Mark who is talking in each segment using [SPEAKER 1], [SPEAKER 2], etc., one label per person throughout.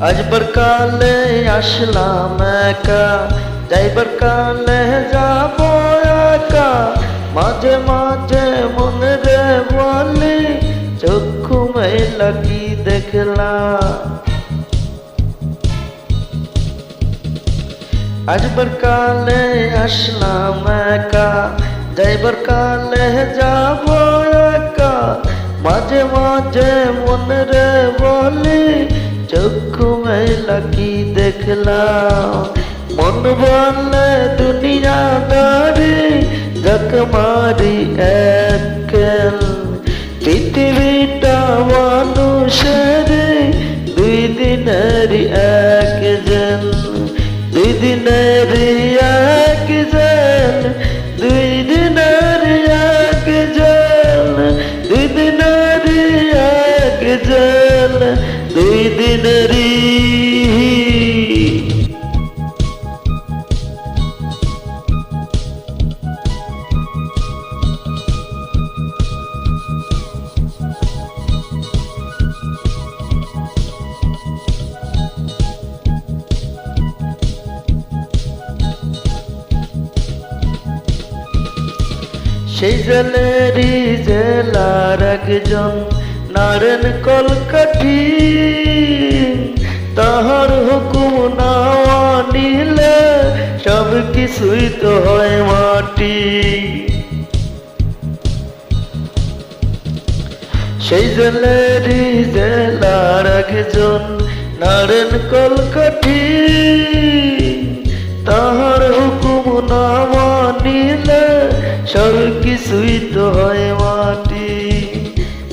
[SPEAKER 1] আজবার কালে আসলাম একা, যাইবার কালে যাব একা। মাঝে মাঝে মনে রে বলি, চক্ষু মেলা কি দেখলাম। আজবার কালে আসলাম একা, যাইবার কালে যাব একা। মাঝে মাঝে মনে রে বলি, চক্ষু মেলা কি দেখলাম। মন বলে দুনিয়াদারি, যাক মারি একেল। পৃথিবীটা মানুষের দুই দিনের এক যেন, দুই দিনের এক যেন, দুই দিনের এক যেন, দুই দিনের এক যেন, দুই দিনেরই। সেই জেলেরই জেলার একজন নারেন কলকাঠি, তাহার হুকুম না নিলে সব কিছুই তো হয় মাটি। সেই জেলেরই জেলার একজন নারেন কলকাঠি, তাহার হুকুম না মানিলে সব কিছুই তো হয় মাটি।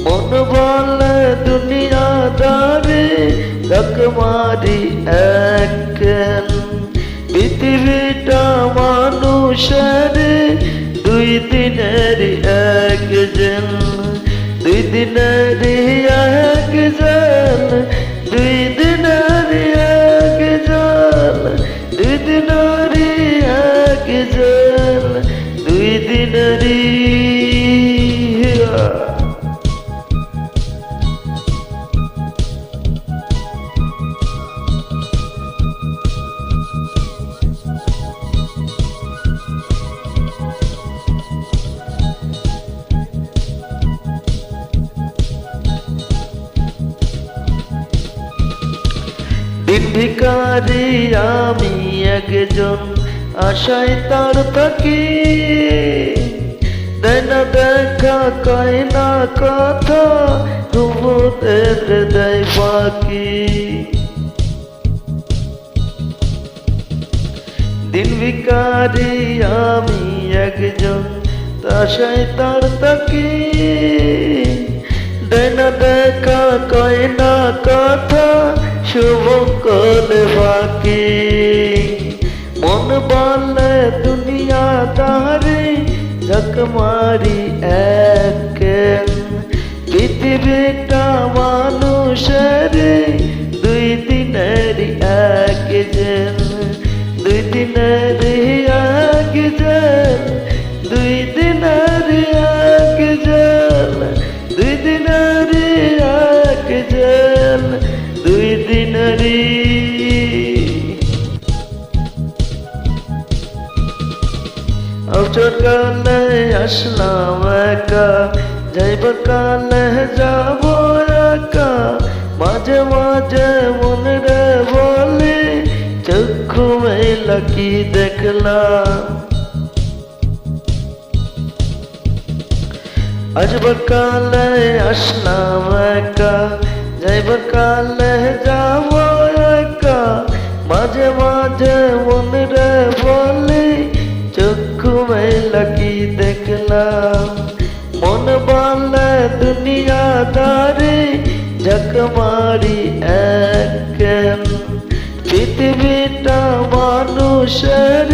[SPEAKER 1] মন বলে দুনিয়াদারি, যাক মারি একেন। পৃথিবীটা মানুষের দুই দিনের এক যেন, দুই দিনের এক যেন, দুই দিনের এক যেন, দুই দিনের এক যেন, দুই দিনেরই। দিন ভিখারি আমি একজন, আশায় তার থাকি। দেয় না দেখা, কয় না কথা, ঘুমোদের দেয় বাকি। দিন ভিখারি আমি একজন, আশায় তার থাকি। দেয় না দেখা, কয় না কথা, শুভ করে বাকি। মন বলে দুনিয়াদারি, যাক মারি একেন। পৃথিবীটা মানুষের দুই দিনের এক যেন, দুই দিনের এক যেন, দুই দিনের এক যেন, দুই দিনের এক যেন, দুই দিনেরই। অবসর কালে আসলাম একা, যাইবার কালে যাব একা। মাঝে মাঝে মনে রে বলি, চক্ষু মেলা কি দেখলাম। আজবার কালে আসলাম একা, যাইবার কালে যাব একা। মাঝে মাঝে মনে রে বলি, চক্ষু মেলা কি দেখলাম। মন বলে দুনিয়াদারি, যাক মারি একেন। পৃথিবীটা মানুষের